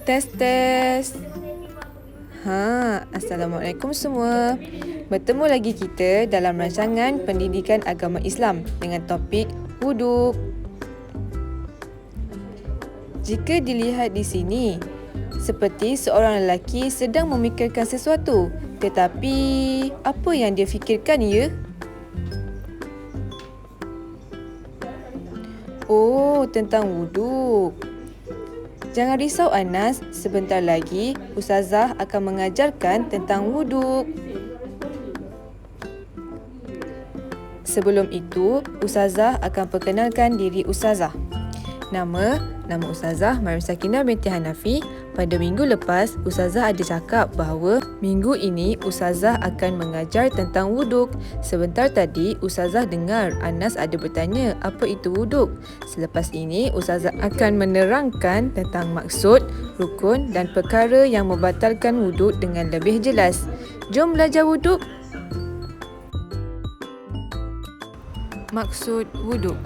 Tes, tes. Assalamualaikum semua. Bertemu lagi kita dalam rancangan pendidikan agama Islam dengan topik wuduk. Jika dilihat di sini, seperti seorang lelaki sedang memikirkan sesuatu. Tetapi, apa yang dia fikirkan, ya? Oh, tentang wuduk. Jangan risau Anas, sebentar lagi Ustazah akan mengajarkan tentang wuduk. Sebelum itu, Ustazah akan perkenalkan diri Ustazah. Nama Ustazah Mariam Sakinah binti Hanafi. Pada minggu lepas, Ustazah ada cakap bahawa minggu ini Ustazah akan mengajar tentang wuduk. Sebentar tadi, Ustazah dengar Anas ada bertanya apa itu wuduk. Selepas ini, Ustazah akan menerangkan tentang maksud, rukun dan perkara yang membatalkan wuduk dengan lebih jelas. Jom belajar wuduk. Maksud wuduk.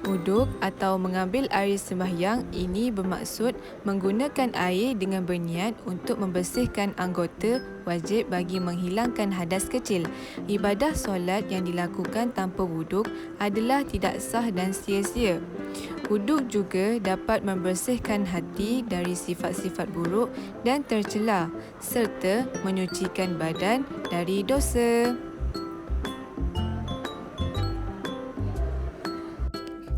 Wuduk atau mengambil air sembahyang ini bermaksud menggunakan air dengan berniat untuk membersihkan anggota wajib bagi menghilangkan hadas kecil. Ibadah solat yang dilakukan tanpa wuduk adalah tidak sah dan sia-sia. Wuduk juga dapat membersihkan hati dari sifat-sifat buruk dan tercela serta menyucikan badan dari dosa.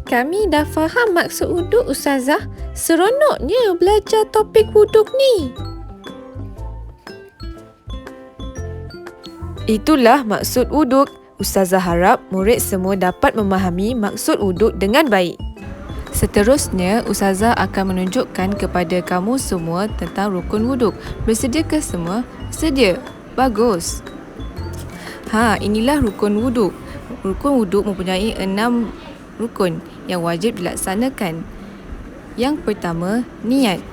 Kami dah faham maksud wuduk, Ustazah. Seronoknya belajar topik wuduk ni. Itulah maksud wuduk. Ustazah harap murid semua dapat memahami maksud wuduk dengan baik. Seterusnya, Ustazah akan menunjukkan kepada kamu semua tentang rukun wuduk. Bersediakah semua? Sedia. Bagus. Inilah rukun wuduk. Rukun wuduk mempunyai 6 rukun yang wajib dilaksanakan. Yang pertama, niat.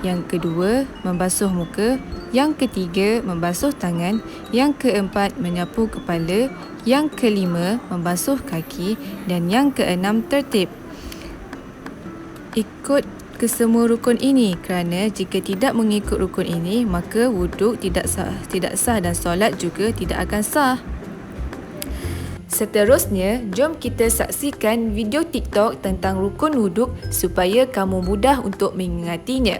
Yang kedua, membasuh muka. Yang ketiga, membasuh tangan. Yang keempat, menyapu kepala. Yang kelima, membasuh kaki. Dan yang keenam, tertib. Ikut kesemua rukun ini kerana jika tidak mengikut rukun ini, maka wuduk tidak sah dan solat juga tidak akan sah. Seterusnya, jom kita saksikan video TikTok tentang rukun wuduk supaya kamu mudah untuk mengingatinya.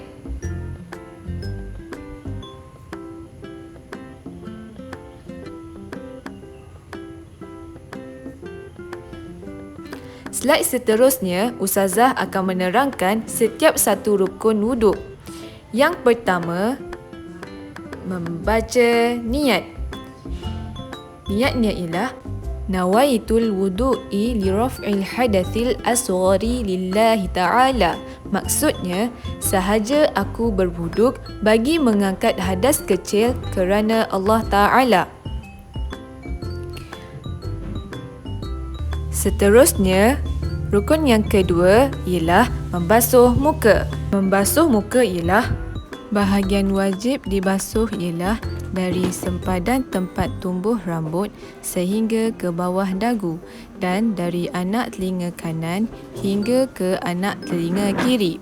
Slide seterusnya, Ustazah akan menerangkan setiap satu rukun wuduk. Yang pertama, membaca niat. Niatnya ialah Nawaitul wudu'i li raf'il hadathil asghari lillahi ta'ala. Maksudnya, sahaja aku berwuduk bagi mengangkat hadas kecil kerana Allah Ta'ala. Seterusnya, rukun yang kedua ialah membasuh muka. Membasuh muka ialah bahagian wajib dibasuh ialah dari sempadan tempat tumbuh rambut sehingga ke bawah dagu dan dari anak telinga kanan hingga ke anak telinga kiri.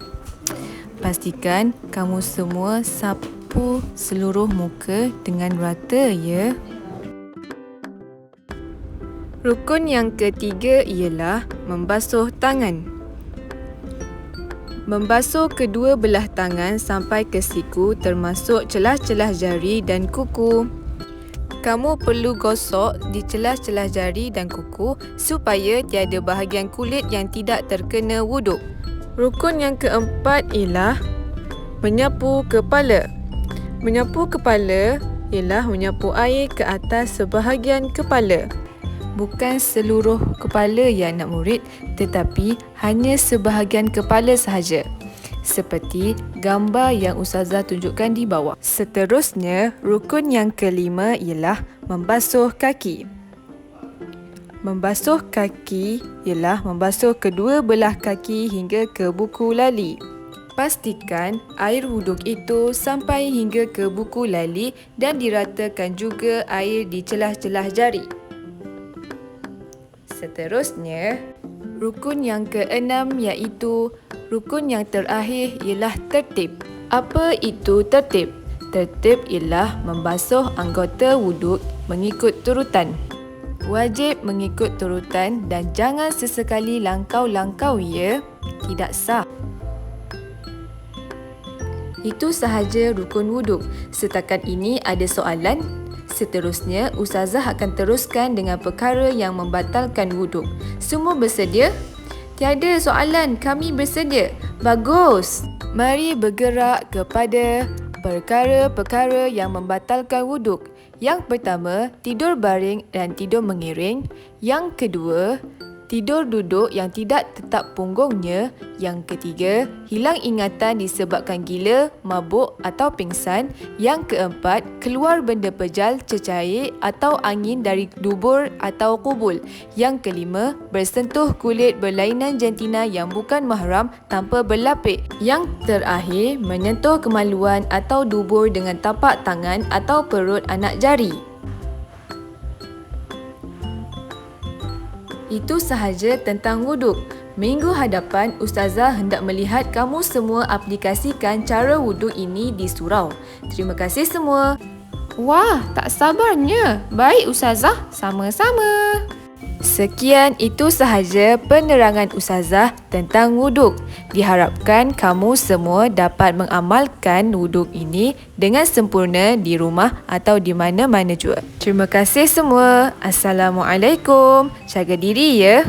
Pastikan kamu semua sapu seluruh muka dengan rata, ya. Rukun yang ketiga ialah membasuh tangan. Membasuh kedua belah tangan sampai ke siku termasuk celah-celah jari dan kuku. Kamu perlu gosok di celah-celah jari dan kuku supaya tiada bahagian kulit yang tidak terkena wuduk. Rukun yang keempat ialah menyapu kepala. Menyapu kepala ialah menyapu air ke atas sebahagian kepala. Bukan seluruh kepala, ya anak murid, tetapi hanya sebahagian kepala sahaja. Seperti gambar yang Ustazah tunjukkan di bawah. Seterusnya, rukun yang kelima ialah membasuh kaki. Membasuh kaki ialah membasuh kedua belah kaki hingga ke buku lali. Pastikan air wuduk itu sampai hingga ke buku lali dan diratakan juga air di celah-celah jari. Seterusnya, rukun yang keenam iaitu Rukun yang terakhir ialah tertib. Apa itu tertib? Tertib ialah membasuh anggota wuduk mengikut turutan. Wajib mengikut turutan dan jangan sesekali langkau-langkau ya, tidak sah. Itu sahaja rukun wuduk. Setakat ini ada soalan? Seterusnya, Ustazah akan teruskan dengan perkara yang membatalkan wuduk. Semua bersedia? Tiada soalan, kami bersedia. Bagus. Mari bergerak kepada perkara-perkara yang membatalkan wuduk. Yang pertama, tidur baring dan tidur mengiring. Yang kedua, tidur duduk yang tidak tetap punggungnya. Yang ketiga, hilang ingatan disebabkan gila, mabuk atau pingsan. Yang keempat, keluar benda pejal, cecair atau angin dari dubur atau kubul. Yang kelima, bersentuh kulit berlainan jantina yang bukan mahram tanpa berlapik. Yang terakhir, menyentuh kemaluan atau dubur dengan tapak tangan atau perut anak jari. Itu sahaja tentang wuduk. Minggu hadapan, Ustazah hendak melihat kamu semua aplikasikan cara wuduk ini di surau. Terima kasih semua. Wah, tak sabarnya. Baik Ustazah, sama-sama. Sekian itu sahaja penerangan Ustazah tentang wuduk. Diharapkan kamu semua dapat mengamalkan wuduk ini dengan sempurna di rumah atau di mana-mana jua. Terima kasih semua. Assalamualaikum. Jaga diri ya.